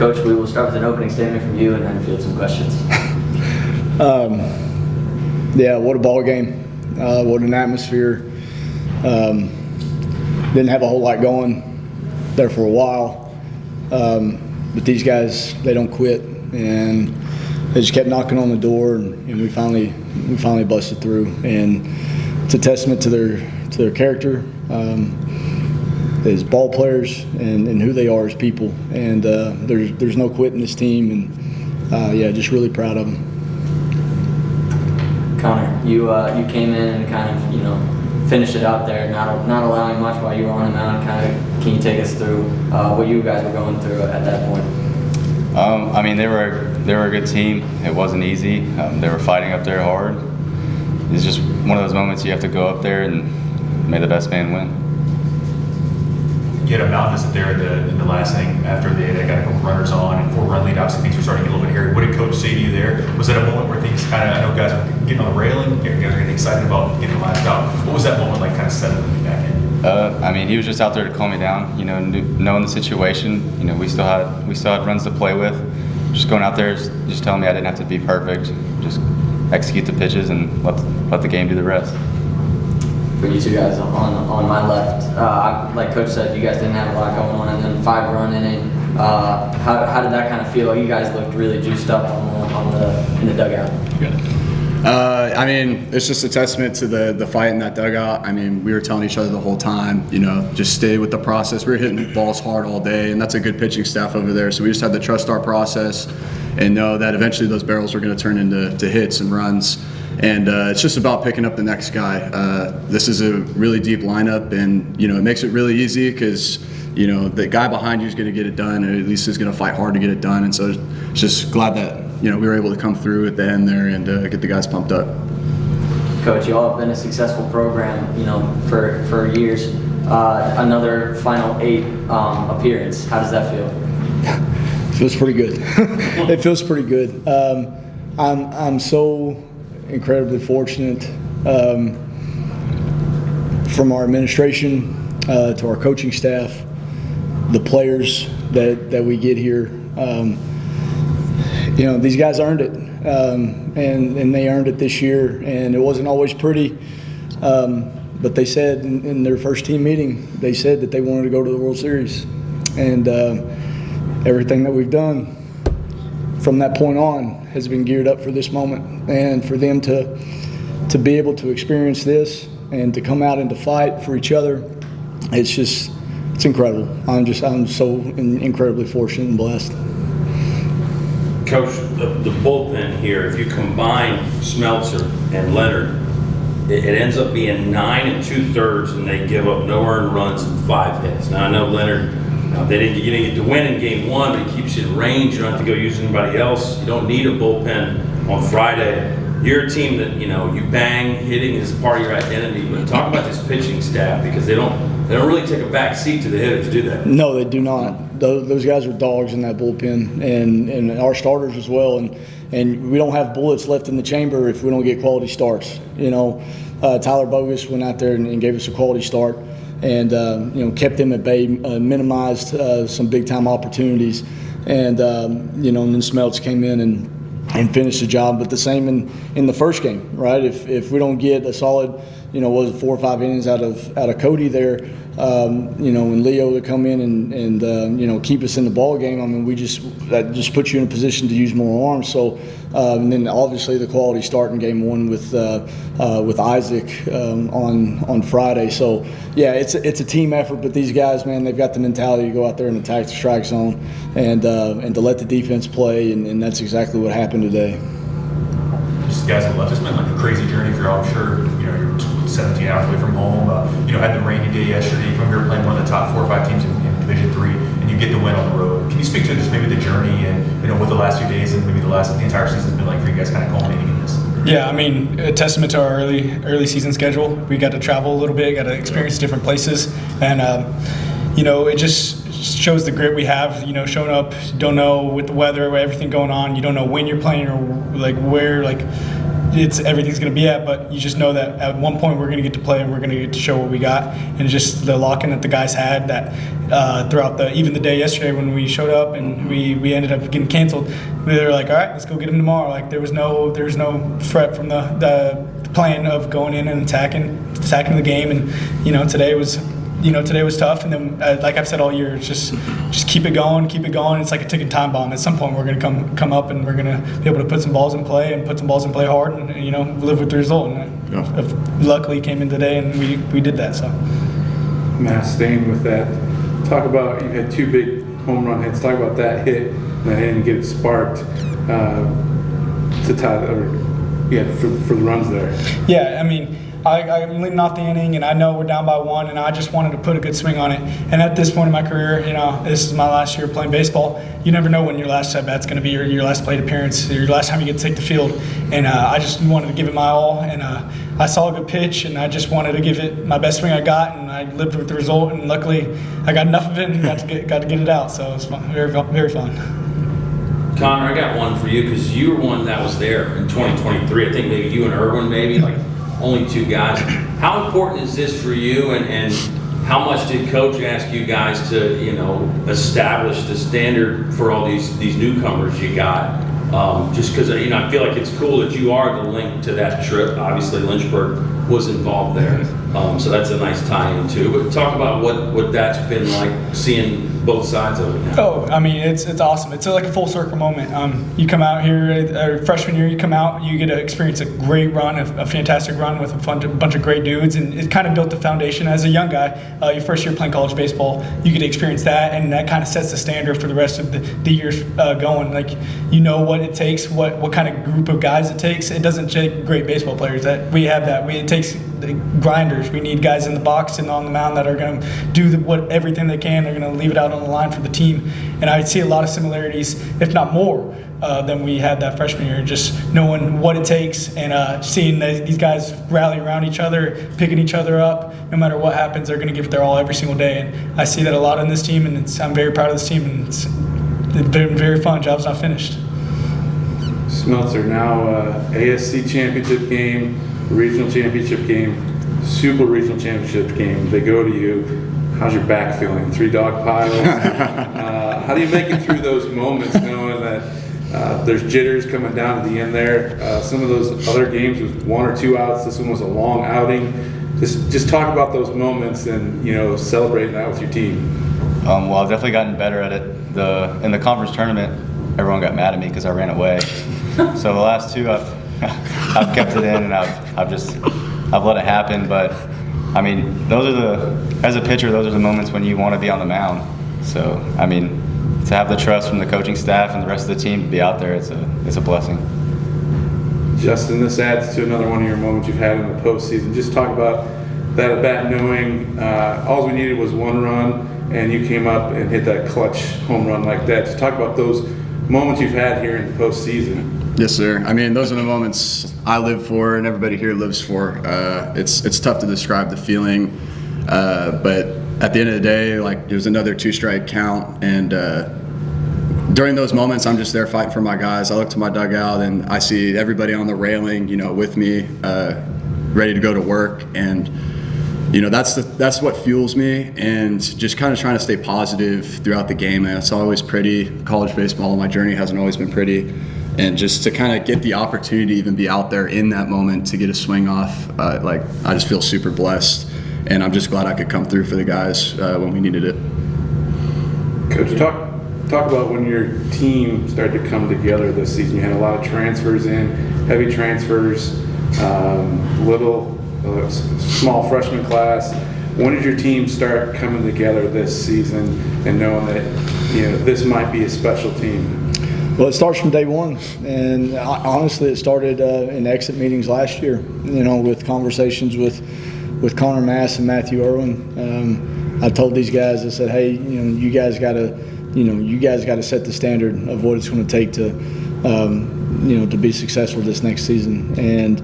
Coach, we will start with an opening statement from you and then field some questions. Yeah, what a ball game. What an atmosphere. Didn't have a whole lot going there for a while. But these guys, they don't quit. And they just kept knocking on the door, and we finally busted through. And it's a testament to their character, as ball players, and who they are as people. And there's no quitting this team, and yeah, just really proud of them. Connor, you came in and kind of finished it out there, not allowing much while you were on the mound. Can you take us through what you guys were going through at that point? I mean, they were a good team. It wasn't easy. They were fighting up there hard. It's just one of those moments you have to go up there and may the best man win. You had a mound visit there in the last inning after they got a couple runners on and 4-run lead. Obviously, things were starting to get a little bit hairy. What did Coach say to you there? Was that a moment where things kind of, I know guys were getting on the railing, you guys were getting excited about getting the last out. What was that moment like, kind of settling you back in? I mean, he was just out there to calm me down. Knowing the situation, we still had runs to play with. Just going out there, just telling me I didn't have to be perfect. Just execute the pitches and let the game do the rest. For you two guys on my left, like Coach said, you guys didn't have a lot going on, and then 5-run inning. How did that kind of feel? You guys looked really juiced up in the dugout. I mean, it's just a testament to the fight in that dugout. I mean, we were telling each other the whole time, just stay with the process. We were hitting balls hard all day, and that's a good pitching staff over there. So we just had to trust our process and know that eventually those barrels were going to turn into hits and runs. And it's just about picking up the next guy. This is a really deep lineup, and it makes it really easy because the guy behind you is going to get it done, or at least is going to fight hard to get it done. And so it's just glad that we were able to come through at the end there and get the guys pumped up. Coach, you all have been a successful program, for years. Another Final 8 appearance. How does that feel? It feels pretty good. It feels pretty good. I'm so incredibly fortunate, from our administration to our coaching staff, the players that we get here. These guys earned it, and they earned it this year, and it wasn't always pretty, but they said in their first team meeting, they said that they wanted to go to the World Series, and everything that we've done from that point on has been geared up for this moment, and for them to be able to experience this and to come out and to fight for each other, it's incredible. I'm so incredibly fortunate and blessed. Coach, the bullpen here, if you combine Smeltzer and Leonard, it ends up being 9 2/3, and they give up no earned runs and 5 hits. Now I know Leonard, you didn't get to win in game 1, but he keeps you in range. You don't have to go use anybody else. You don't need a bullpen on Friday. You're a team that you bang. Hitting is part of your identity. But talk about this pitching staff, because they don't really take a back seat to the hitters, do they? No, they do not. Those guys are dogs in that bullpen, and our starters as well. And we don't have bullets left in the chamber if we don't get quality starts. Tyler Bogus went out there and gave us a quality start, and kept them at bay, minimized some big time opportunities, and and then Smeltz came in and finished the job. But the same in the first game, right? If we don't get a solid, 4 or 5 innings out of Cody there, and Leo to come in and keep us in the ball game. I mean, that just puts you in a position to use more arms. So, and then obviously the quality start in game 1 with Isaac on Friday. So yeah, it's a team effort. But these guys, man, they've got the mentality to go out there and attack the strike zone and to let the defense play, and that's exactly what happened today. Just guys that left, it's been like a crazy journey for y'all. I'm sure you're 17 hours away from home. Had the rainy day yesterday. You come here playing one of the top 4 or 5 teams in Division III, and you get the win on the road. Can you speak to just maybe the journey and what the last few days and maybe the entire season has been like for you guys, kind of culminating in this? Yeah, I mean, a testament to our early season schedule. We got to travel a little bit, got to experience different places, and it just shows the grit we have. Showing up, you don't know with the weather, everything going on, you don't know when you're playing or like where, like everything's going to be at, but you just know that at one point we're going to get to play and we're going to get to show what we got. And just the lock-in that the guys had that throughout even the day yesterday when we showed up and we ended up getting canceled, they were like, all right, let's go get them tomorrow. Like there was no threat from the plan of going in and attacking the game. And today was tough. And then like I've said all year, it's just keep it going. It's like a ticking time bomb. At some point we're going to come up and we're going to be able to put some balls in play hard and live with the result. And luckily came in today and we did that. So Matt, staying with that, talk about, you had 2 big home run hits. Talk about that hit and that inning, get it sparked to tie for the runs there. Yeah, I mean, I'm leading off the inning, and I know we're down by 1, and I just wanted to put a good swing on it. And at this point in my career, this is my last year playing baseball. You never know when your last at-bat's going to be, or your last plate appearance, or your last time you get to take the field. And I just wanted to give it my all, and I saw a good pitch, and I just wanted to give it my best swing I got, and I lived with the result. And luckily, I got enough of it and got to get it out. So it was fun, very, very fun. Connor, I got one for you because you were one that was there in 2023. I think maybe you and Irwin, like only 2 guys. How important is this for you, and how much did Coach ask you guys to establish the standard for all these newcomers you got? Just because I feel like it's cool that you are the link to that trip. Obviously, Lynchburg was involved there, so that's a nice tie-in too. But talk about what that's been like, seeing both sides of it now. Oh, I mean, it's awesome. It's like a full circle moment. You come out here, freshman year, you get to experience a great run, a fantastic run with a bunch of great dudes, and it kind of built the foundation. As a young guy, your first year playing college baseball, you get to experience that, and that kind of sets the standard for the rest of the years going. Like, what it takes, what kind of group of guys it takes. It doesn't take great baseball players. That we have that. It takes the grinders. We need guys in the box and on the mound that are going to do everything they can. They're going to leave it out on the line for the team. And I see a lot of similarities, if not more, than we had that freshman year. Just knowing what it takes and seeing these guys rally around each other, picking each other up. No matter what happens, they're going to give it their all every single day. And I see that a lot in this team, and I'm very proud of this team. And it's been very fun. Job's not finished. Smeltzer, now ASC championship game, regional championship game, super regional championship game. They go to you. How's your back feeling? 3 dog piles. How do you make it through those moments, knowing that there's jitters coming down to the end there? Some of those other games was 1 or 2 outs. This one was a long outing. Just talk about those moments and celebrating that with your team. Well, I've definitely gotten better at it. In the conference tournament, everyone got mad at me because I ran away. So the last 2, I've kept it in, and I've let it happen. But I mean, as a pitcher, those are the moments when you want to be on the mound. So I mean, to have the trust from the coaching staff and the rest of the team to be out there, it's a blessing. Justin, this adds to another one of your moments you've had in the postseason. Just talk about that at bat, knowing all we needed was 1 run, and you came up and hit that clutch home run like that. Just talk about those moments you've had here in the postseason. Yes, sir. I mean, those are the moments I live for and everybody here lives for. It's tough to describe the feeling, but at the end of the day, like, it was another 2-strike count, and during those moments, I'm just there fighting for my guys. I look to my dugout and I see everybody on the railing, with me, ready to go to work, and that's what fuels me, and just kind of trying to stay positive throughout the game. And it's always pretty. College baseball, my journey hasn't always been pretty. And just to kind of get the opportunity to even be out there in that moment to get a swing off, I just feel super blessed. And I'm just glad I could come through for the guys when we needed it. Coach, talk about when your team started to come together this season. You had a lot of transfers in, heavy transfers, small freshman class. When did your team start coming together this season and knowing that this might be a special team? Well, it starts from day one, and honestly, it started in exit meetings last year. With conversations with Connor Mass and Matthew Irwin. I told these guys, I said, hey, you guys got to set the standard of what it's going to take to be successful this next season. And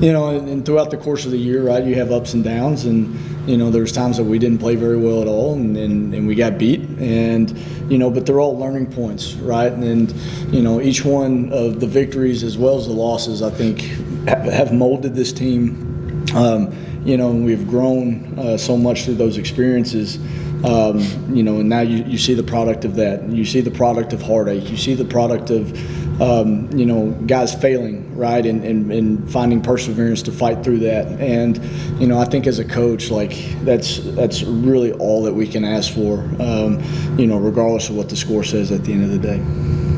and throughout the course of the year, right, you have ups and downs, and there was times that we didn't play very well at all, and we got beat, and but they're all learning points, right? And each one of the victories as well as the losses, I think, have molded this team. You know, and we've grown so much through those experiences. You know, and now you see the product of that. You see the product of heartache. You see the product of, you know, guys failing, right, and finding perseverance to fight through that. And, you know, I think as a coach, like, that's really all that we can ask for, you know, regardless of what the score says at the end of the day.